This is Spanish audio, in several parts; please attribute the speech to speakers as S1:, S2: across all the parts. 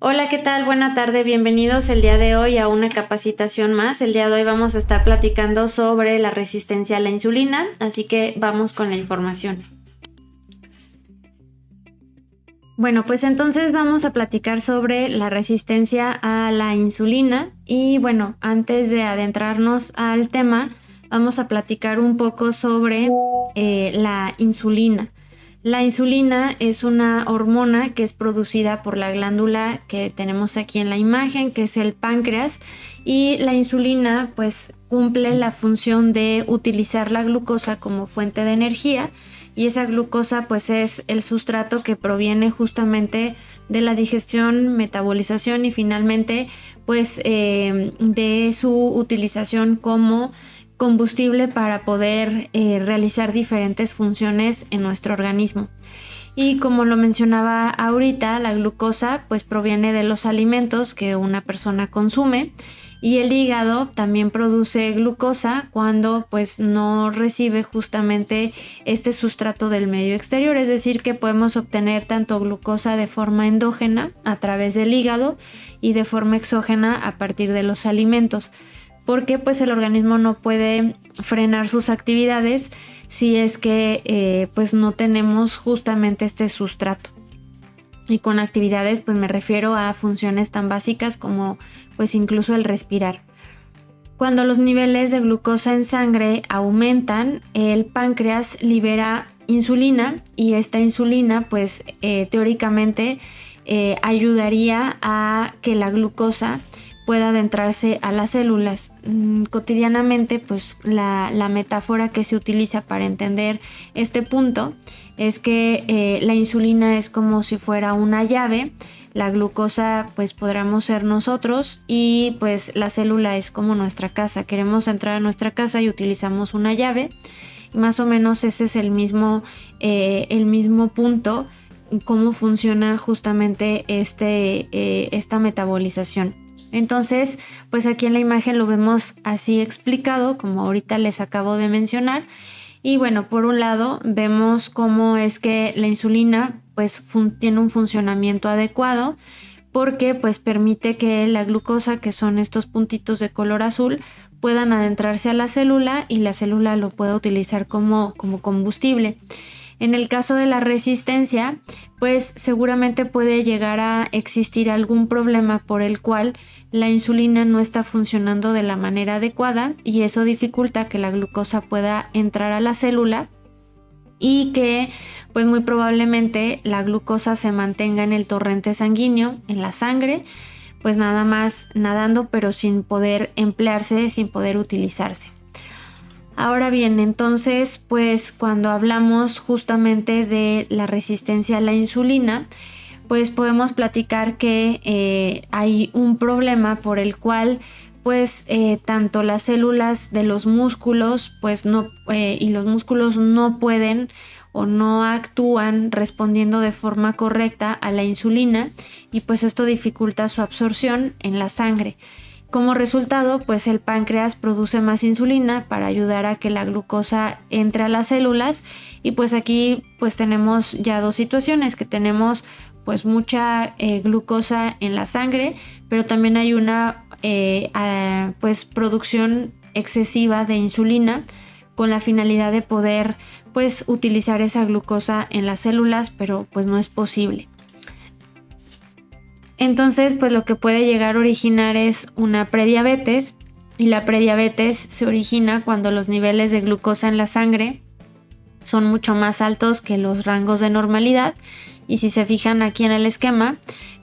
S1: Hola, ¿qué tal? Buena tarde, bienvenidos el día de hoy a una capacitación más. El día de hoy vamos a estar platicando sobre la resistencia a la insulina, así que vamos con la información. Bueno, pues entonces vamos a platicar sobre la resistencia a la insulina y bueno, antes de adentrarnos al tema, vamos a platicar un poco sobre la insulina. La insulina es una hormona que es producida por la glándula que tenemos aquí en la imagen, que es el páncreas, y la insulina pues cumple la función de utilizar la glucosa como fuente de energía, y esa glucosa pues es el sustrato que proviene justamente de la digestión, metabolización y finalmente pues de su utilización como combustible para poder realizar diferentes funciones en nuestro organismo. Y como lo mencionaba ahorita, la glucosa pues proviene de los alimentos que una persona consume, y el hígado también produce glucosa cuando pues no recibe justamente este sustrato del medio exterior, es decir que podemos obtener tanto glucosa de forma endógena a través del hígado y de forma exógena a partir de los alimentos, porque pues el organismo no puede frenar sus actividades si es que pues no tenemos justamente este sustrato. Y con actividades pues me refiero a funciones tan básicas como pues incluso el respirar. Cuando los niveles de glucosa en sangre aumentan, el páncreas libera insulina, y esta insulina pues teóricamente ayudaría a que la glucosa pueda adentrarse a las células. Cotidianamente pues la metáfora que se utiliza para entender este punto es que la insulina es como si fuera una llave, la glucosa pues podríamos ser nosotros, y pues la célula es como nuestra casa. Queremos entrar a nuestra casa y utilizamos una llave, y más o menos ese es el mismo punto, cómo funciona justamente esta metabolización. Entonces, pues aquí en la imagen lo vemos así explicado, como ahorita les acabo de mencionar. Y bueno, por un lado vemos cómo es que la insulina pues tiene un funcionamiento adecuado, porque pues permite que la glucosa, que son estos puntitos de color azul, puedan adentrarse a la célula y la célula lo pueda utilizar como combustible. En el caso de la resistencia, pues seguramente puede llegar a existir algún problema por el cual la insulina no está funcionando de la manera adecuada, y eso dificulta que la glucosa pueda entrar a la célula, y que pues muy probablemente la glucosa se mantenga en el torrente sanguíneo, en la sangre, pues nada más nadando, pero sin poder emplearse, sin poder utilizarse. Ahora bien, entonces, pues cuando hablamos justamente de la resistencia a la insulina, pues podemos platicar que hay un problema por el cual pues tanto las células de los músculos pues no y los músculos no pueden o no actúan respondiendo de forma correcta a la insulina, y pues esto dificulta su absorción en la sangre. Como resultado, pues el páncreas produce más insulina para ayudar a que la glucosa entre a las células, y pues aquí pues tenemos ya dos situaciones, que tenemos pues mucha glucosa en la sangre, pero también hay una pues producción excesiva de insulina con la finalidad de poder pues utilizar esa glucosa en las células, pero pues no es posible. Entonces, pues lo que puede llegar a originar es una prediabetes, y la prediabetes se origina cuando los niveles de glucosa en la sangre son mucho más altos que los rangos de normalidad. Y si se fijan aquí en el esquema,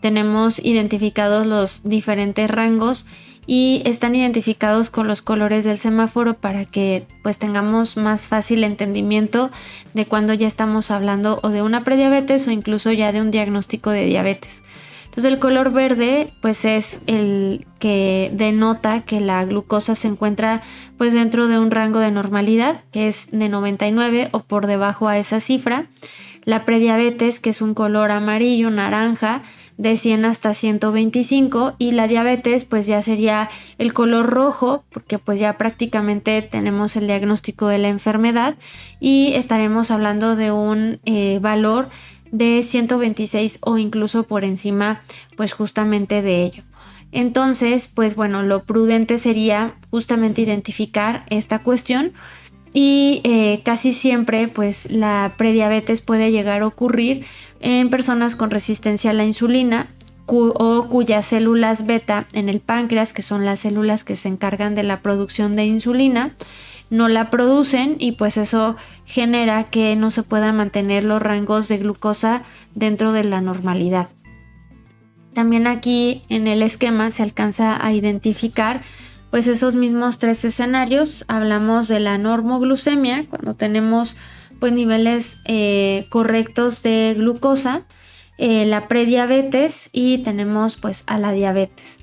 S1: tenemos identificados los diferentes rangos y están identificados con los colores del semáforo para que pues tengamos más fácil entendimiento de cuando ya estamos hablando o de una prediabetes o incluso ya de un diagnóstico de diabetes. Entonces el color verde pues es el que denota que la glucosa se encuentra pues dentro de un rango de normalidad, que es de 99 o por debajo a esa cifra. La prediabetes, que es un color amarillo, naranja, de 100 hasta 125, y la diabetes pues ya sería el color rojo, porque pues ya prácticamente tenemos el diagnóstico de la enfermedad y estaremos hablando de un valor de 126 o incluso por encima pues justamente de ello. Entonces, pues bueno, lo prudente sería justamente identificar esta cuestión y casi siempre pues la prediabetes puede llegar a ocurrir en personas con resistencia a la insulina o cuyas células beta en el páncreas, que son las células que se encargan de la producción de insulina, no la producen y pues eso genera que no se puedan mantener los rangos de glucosa dentro de la normalidad. También aquí en el esquema se alcanza a identificar pues esos mismos 3 escenarios. Hablamos de la normoglucemia, cuando tenemos pues niveles correctos de glucosa, la prediabetes y tenemos pues a la diabetes.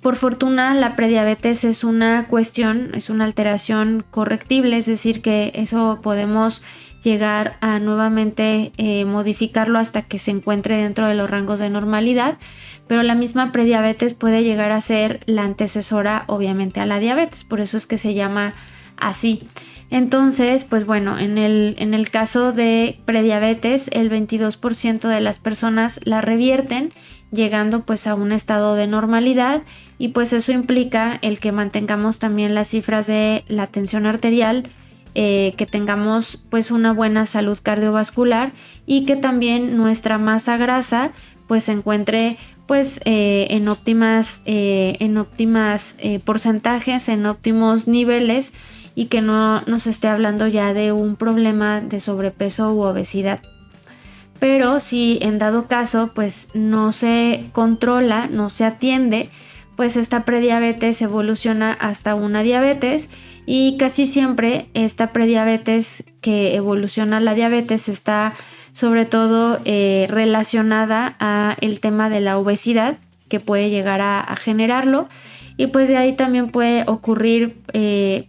S1: Por fortuna la prediabetes es una cuestión, es una alteración correctible, es decir que eso podemos llegar a nuevamente modificarlo hasta que se encuentre dentro de los rangos de normalidad, pero la misma prediabetes puede llegar a ser la antecesora obviamente a la diabetes, por eso es que se llama así. Entonces, pues bueno, en el caso de prediabetes, el 22% de las personas la revierten, llegando pues a un estado de normalidad, y pues eso implica el que mantengamos también las cifras de la tensión arterial, que tengamos pues una buena salud cardiovascular y que también nuestra masa grasa pues se encuentre pues en óptimas porcentajes, en óptimos niveles, y que no nos esté hablando ya de un problema de sobrepeso u obesidad. Pero si en dado caso pues no se controla, no se atiende, pues esta prediabetes evoluciona hasta una diabetes, y casi siempre esta prediabetes que evoluciona a la diabetes está sobre todo relacionada a el tema de la obesidad que puede llegar a generarlo, y pues de ahí también puede ocurrir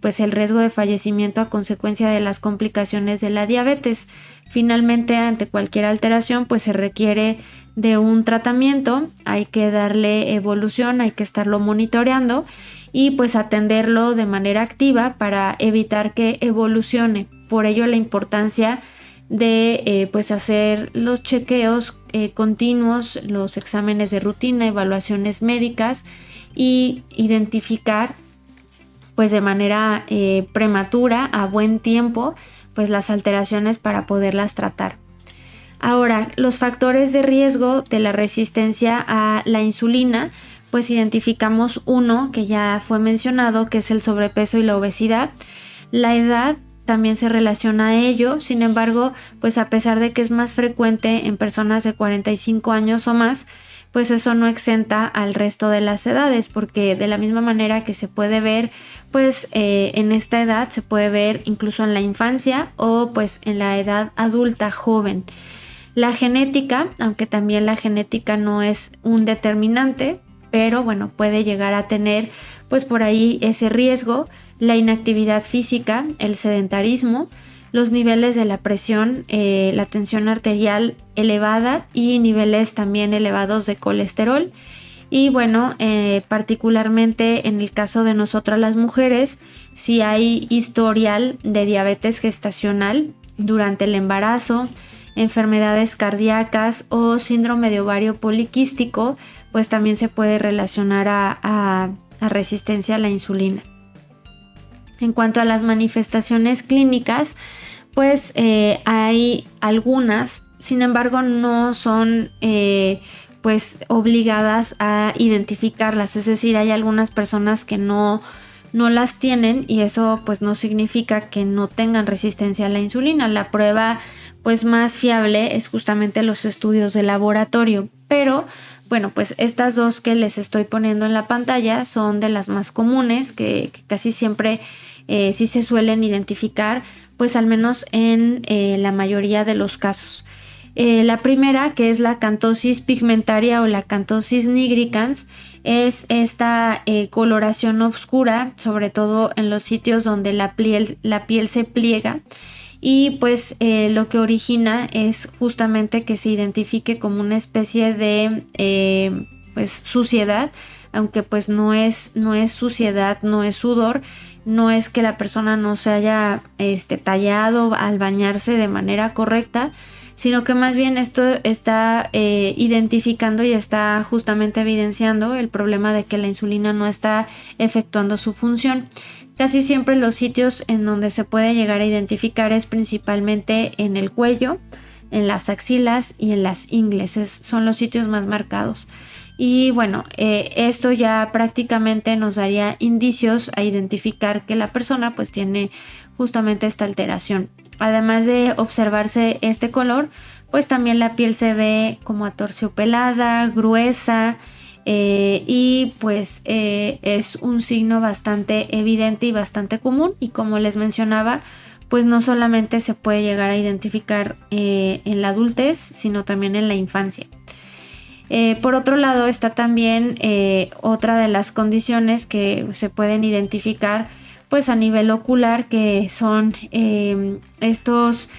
S1: pues el riesgo de fallecimiento a consecuencia de las complicaciones de la diabetes. Finalmente, ante cualquier alteración pues se requiere de un tratamiento, hay que darle evolución, hay que estarlo monitoreando y pues atenderlo de manera activa para evitar que evolucione. Por ello la importancia de pues hacer los chequeos continuos, los exámenes de rutina, evaluaciones médicas, y identificar pues de manera prematura, a buen tiempo, pues las alteraciones para poderlas tratar. Ahora, los factores de riesgo de la resistencia a la insulina, pues identificamos uno que ya fue mencionado, que es el sobrepeso y la obesidad. La edad también se relaciona a ello, sin embargo, pues a pesar de que es más frecuente en personas de 45 años o más, pues eso no exenta al resto de las edades, porque de la misma manera que se puede ver pues en esta edad, se puede ver incluso en la infancia o pues en la edad adulta joven. La genética, aunque también la genética no es un determinante, pero bueno, puede llegar a tener pues por ahí ese riesgo. La inactividad física, el sedentarismo, los niveles de la presión, la tensión arterial elevada y niveles también elevados de colesterol. Y bueno, particularmente en el caso de nosotras las mujeres, si hay historial de diabetes gestacional durante el embarazo, enfermedades cardíacas o síndrome de ovario poliquístico, pues también se puede relacionar a resistencia a la insulina. En cuanto a las manifestaciones clínicas, pues hay algunas, sin embargo no son pues obligadas a identificarlas, es decir, hay algunas personas que no las tienen y eso pues no significa que no tengan resistencia a la insulina. La prueba pues más fiable es justamente los estudios de laboratorio, pero bueno, pues estas dos que les estoy poniendo en la pantalla son de las más comunes que casi siempre sí se suelen identificar, pues al menos en la mayoría de los casos. La primera, que es la acantosis pigmentaria o la acantosis nigricans, es esta coloración oscura, sobre todo en los sitios donde la piel se pliega, y pues lo que origina es justamente que se identifique como una especie de pues suciedad, aunque pues no es suciedad, no es sudor, no es que la persona no se haya tallado al bañarse de manera correcta, sino que más bien esto está identificando y está justamente evidenciando el problema de que la insulina no está efectuando su función. Casi siempre los sitios en donde se puede llegar a identificar es principalmente en el cuello, en las axilas y en las ingles, son los sitios más marcados. Y bueno, esto ya prácticamente nos daría indicios a identificar que la persona pues tiene justamente esta alteración. Además de observarse este color, pues también la piel se ve como aterciopelada, gruesa, y pues es un signo bastante evidente y bastante común, y como les mencionaba, pues no solamente se puede llegar a identificar en la adultez, sino también en la infancia. Por otro lado está también otra de las condiciones que se pueden identificar pues a nivel ocular, que son estos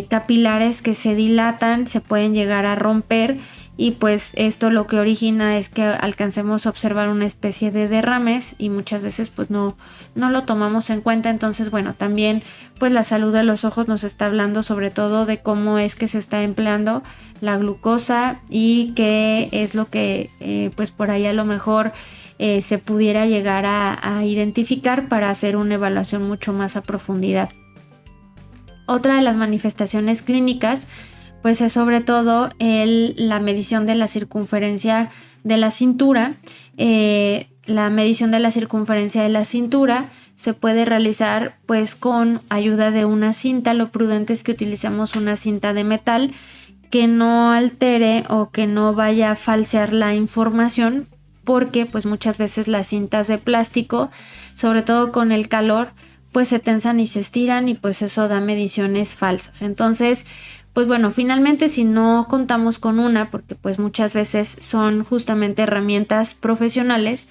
S1: capilares que se dilatan, se pueden llegar a romper, y pues esto lo que origina es que alcancemos a observar una especie de derrames, y muchas veces pues no lo tomamos en cuenta. Entonces bueno, también pues la salud de los ojos nos está hablando sobre todo de cómo es que se está empleando la glucosa, y qué es lo que pues por ahí a lo mejor se pudiera llegar a identificar para hacer una evaluación mucho más a profundidad. Otra de las manifestaciones clínicas pues es sobre todo la medición de la circunferencia de la cintura. La medición de la circunferencia de la cintura se puede realizar pues con ayuda de una cinta. Lo prudente es que utilicemos una cinta de metal que no altere o que no vaya a falsear la información, porque pues muchas veces las cintas de plástico, sobre todo con el calor, pues se tensan y se estiran, y pues eso da mediciones falsas. Entonces pues bueno, finalmente si no contamos con una, porque pues muchas veces son justamente herramientas profesionales,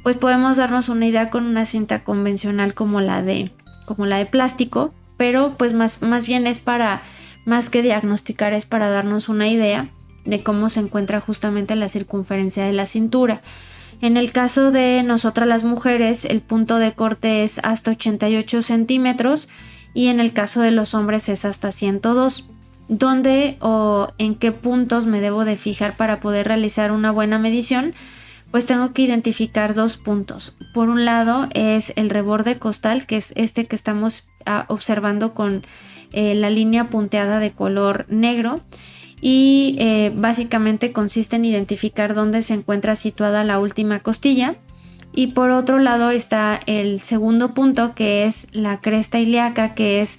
S1: pues podemos darnos una idea con una cinta convencional como la de plástico, pero pues más bien es para, más que diagnosticar, es para darnos una idea de cómo se encuentra justamente la circunferencia de la cintura. En el caso de nosotras las mujeres, el punto de corte es hasta 88 centímetros, y en el caso de los hombres es hasta 102. ¿Dónde o en qué puntos me debo de fijar para poder realizar una buena medición? Pues tengo que identificar dos puntos. Por un lado es el reborde costal, que es este que estamos observando con la línea punteada de color negro, y básicamente consiste en identificar dónde se encuentra situada la última costilla. Y por otro lado está el segundo punto, que es la cresta ilíaca, que es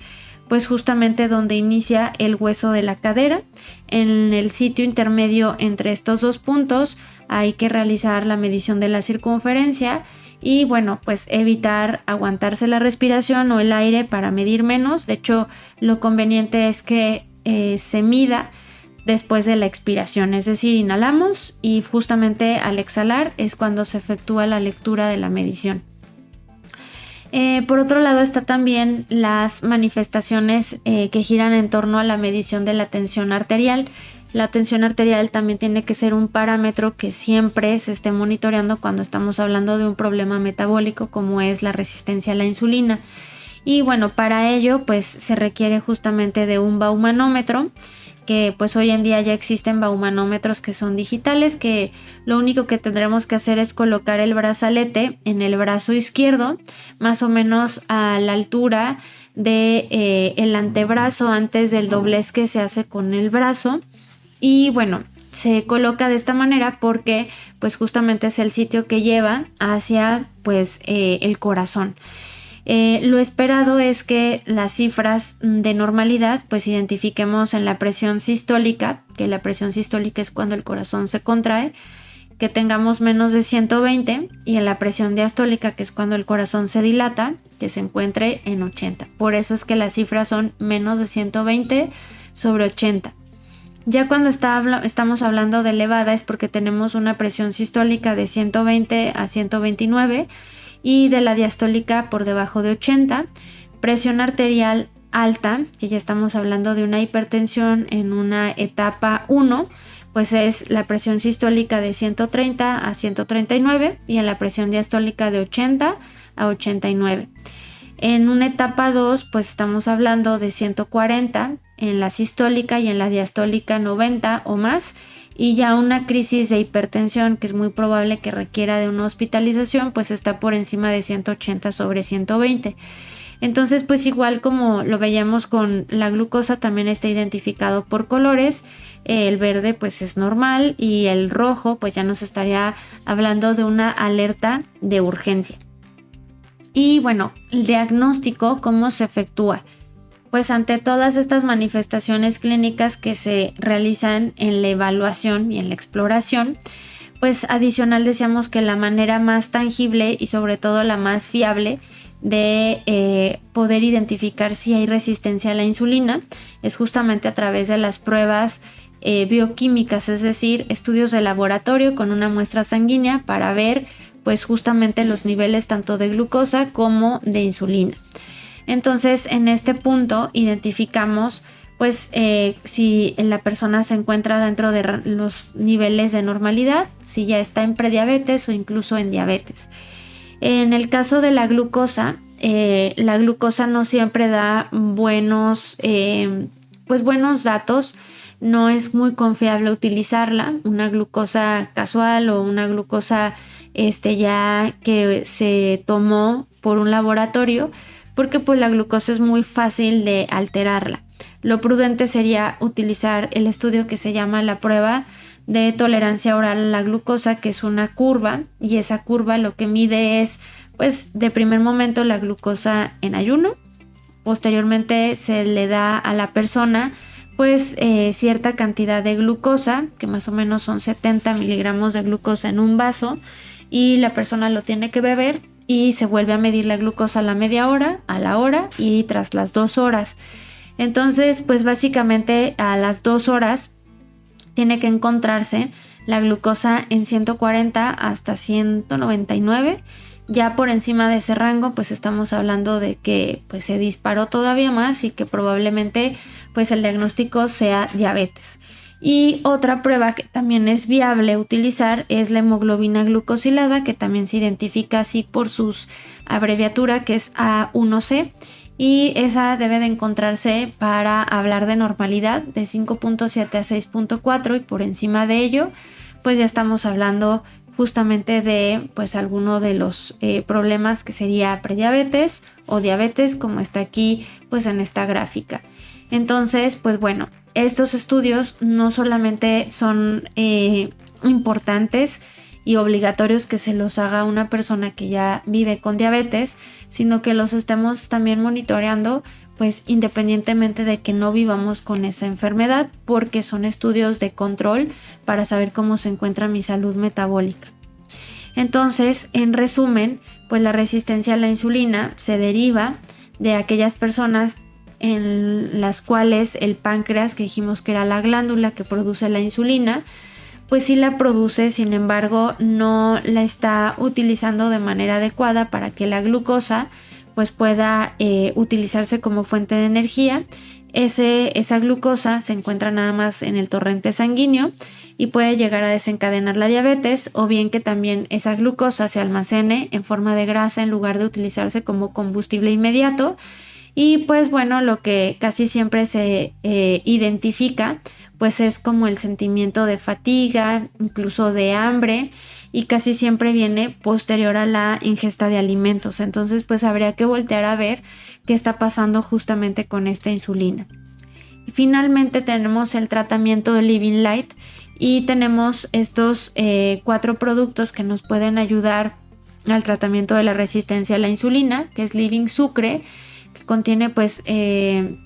S1: pues justamente donde inicia el hueso de la cadera. En el sitio intermedio entre estos dos puntos hay que realizar la medición de la circunferencia, y bueno, pues evitar aguantarse la respiración o el aire para medir menos. De hecho, lo conveniente es que se mida después de la expiración, es decir, inhalamos y justamente al exhalar es cuando se efectúa la lectura de la medición. Por otro lado está también las manifestaciones que giran en torno a la medición de la tensión arterial. La tensión arterial también tiene que ser un parámetro que siempre se esté monitoreando cuando estamos hablando de un problema metabólico como es la resistencia a la insulina. Y bueno, para ello pues se requiere justamente de un baumanómetro, que pues hoy en día ya existen baumanómetros que son digitales, que lo único que tendremos que hacer es colocar el brazalete en el brazo izquierdo, más o menos a la altura de el antebrazo, antes del doblez que se hace con el brazo. Y bueno, se coloca de esta manera porque pues justamente es el sitio que lleva hacia pues el corazón. Lo esperado es que las cifras de normalidad pues identifiquemos en la presión sistólica, que la presión sistólica es cuando el corazón se contrae, que tengamos menos de 120, y en la presión diastólica, que es cuando el corazón se dilata, que se encuentre en 80. Por eso es que las cifras son menos de 120 sobre 80. Ya cuando estamos hablando de elevada es porque tenemos una presión sistólica de 120 a 129 y de la diastólica por debajo de 80. Presión arterial alta, que ya estamos hablando de una hipertensión en una etapa 1, pues es la presión sistólica de 130 a 139 y en la presión diastólica de 80 a 89. En una etapa 2 pues estamos hablando de 140 en la sistólica y en la diastólica 90 o más, y ya una crisis de hipertensión, que es muy probable que requiera de una hospitalización, pues está por encima de 180 sobre 120. Entonces, pues igual como lo veíamos con la glucosa, también está identificado por colores. El verde pues es normal y el rojo pues ya nos estaría hablando de una alerta de urgencia. Y bueno, el diagnóstico, ¿cómo se efectúa? Pues ante todas estas manifestaciones clínicas que se realizan en la evaluación y en la exploración, pues adicional decíamos que la manera más tangible y sobre todo la más fiable de poder identificar si hay resistencia a la insulina es justamente a través de las pruebas bioquímicas, es decir, estudios de laboratorio con una muestra sanguínea para ver pues justamente los niveles tanto de glucosa como de insulina. Entonces, en este punto identificamos pues si la persona se encuentra dentro de los niveles de normalidad, si ya está en prediabetes o incluso en diabetes. En el caso de la glucosa no siempre da buenos datos. No es muy confiable utilizarla, una glucosa casual o una glucosa ya que se tomó por un laboratorio, porque pues la glucosa es muy fácil de alterarla. Lo prudente sería utilizar el estudio que se llama la prueba de tolerancia oral a la glucosa, que es una curva, y esa curva lo que mide es pues de primer momento la glucosa en ayuno. Posteriormente se le da a la persona pues cierta cantidad de glucosa, que más o menos son 70 miligramos de glucosa en un vaso, y la persona lo tiene que beber y se vuelve a medir la glucosa a la media hora, a la hora y tras las 2 horas. Entonces, pues básicamente a las 2 horas tiene que encontrarse la glucosa en 140 hasta 199. Ya por encima de ese rango, pues estamos hablando de que pues se disparó todavía más y que probablemente pues el diagnóstico sea diabetes. Y otra prueba que también es viable utilizar es la hemoglobina glucosilada, que también se identifica así por su abreviatura, que es A1C, y esa debe de encontrarse para hablar de normalidad de 5.7 a 6.4, y por encima de ello pues ya estamos hablando justamente de pues alguno de los problemas, que sería prediabetes o diabetes, como está aquí pues en esta gráfica. Entonces pues bueno, estos estudios no solamente son importantes y obligatorios que se los haga una persona que ya vive con diabetes, sino que los estemos también monitoreando pues independientemente de que no vivamos con esa enfermedad, porque son estudios de control para saber cómo se encuentra mi salud metabólica. Entonces, en resumen, pues la resistencia a la insulina se deriva de aquellas personas en las cuales el páncreas, que dijimos que era la glándula que produce la insulina, pues sí la produce, sin embargo no la está utilizando de manera adecuada para que la glucosa pues pueda utilizarse como fuente de energía. Esa glucosa se encuentra nada más en el torrente sanguíneo y puede llegar a desencadenar la diabetes, o bien que también esa glucosa se almacene en forma de grasa en lugar de utilizarse como combustible inmediato. Y pues bueno, lo que casi siempre se identifica pues es como el sentimiento de fatiga, incluso de hambre, y casi siempre viene posterior a la ingesta de alimentos. Entonces pues habría que voltear a ver qué está pasando justamente con esta insulina. Y finalmente tenemos el tratamiento de Living Light, y tenemos estos 4 productos que nos pueden ayudar al tratamiento de la resistencia a la insulina, que es Living Sucre, que contiene pues en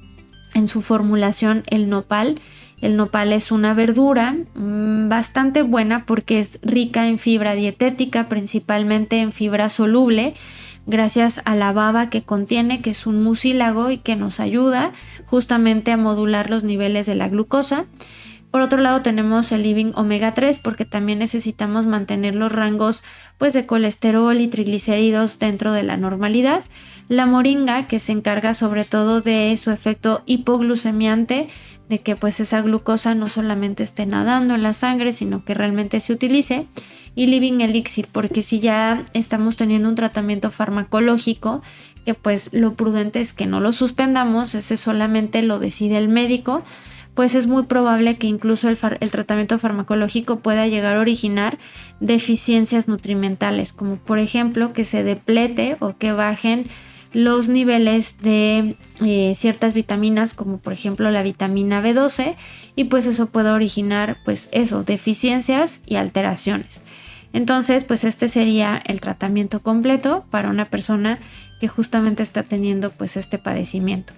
S1: su formulación el nopal. El nopal es una verdura bastante buena porque es rica en fibra dietética, principalmente en fibra soluble, gracias a la baba que contiene, que es un mucílago y que nos ayuda justamente a modular los niveles de la glucosa. Por otro lado tenemos el Living Omega 3, porque también necesitamos mantener los rangos pues de colesterol y triglicéridos dentro de la normalidad. La moringa, que se encarga sobre todo de su efecto hipoglucemiante, de que pues esa glucosa no solamente esté nadando en la sangre, sino que realmente se utilice. y Living Elixir, porque si ya estamos teniendo un tratamiento farmacológico, que pues lo prudente es que no lo suspendamos, ese solamente lo decide el médico, pues es muy probable que incluso el tratamiento farmacológico pueda llegar a originar deficiencias nutrimentales, como por ejemplo que se deplete o que bajen los niveles de ciertas vitaminas, como por ejemplo la vitamina B12, y pues eso puede originar pues eso, deficiencias y alteraciones. Entonces pues este sería el tratamiento completo para una persona que justamente está teniendo pues este padecimiento.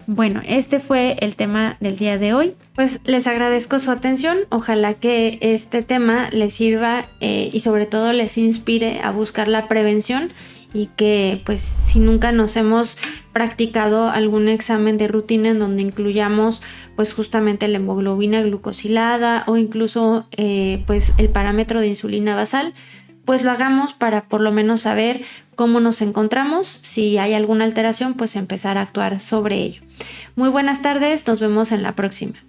S1: Bueno, este fue el tema del día de hoy. Pues les agradezco su atención. Ojalá que este tema les sirva y sobre todo les inspire a buscar la prevención, y que pues si nunca nos hemos practicado algún examen de rutina en donde incluyamos pues justamente la hemoglobina glucosilada o incluso pues el parámetro de insulina basal, pues lo hagamos para por lo menos saber cómo nos encontramos. Si hay alguna alteración, pues empezar a actuar sobre ello. Muy buenas tardes, nos vemos en la próxima.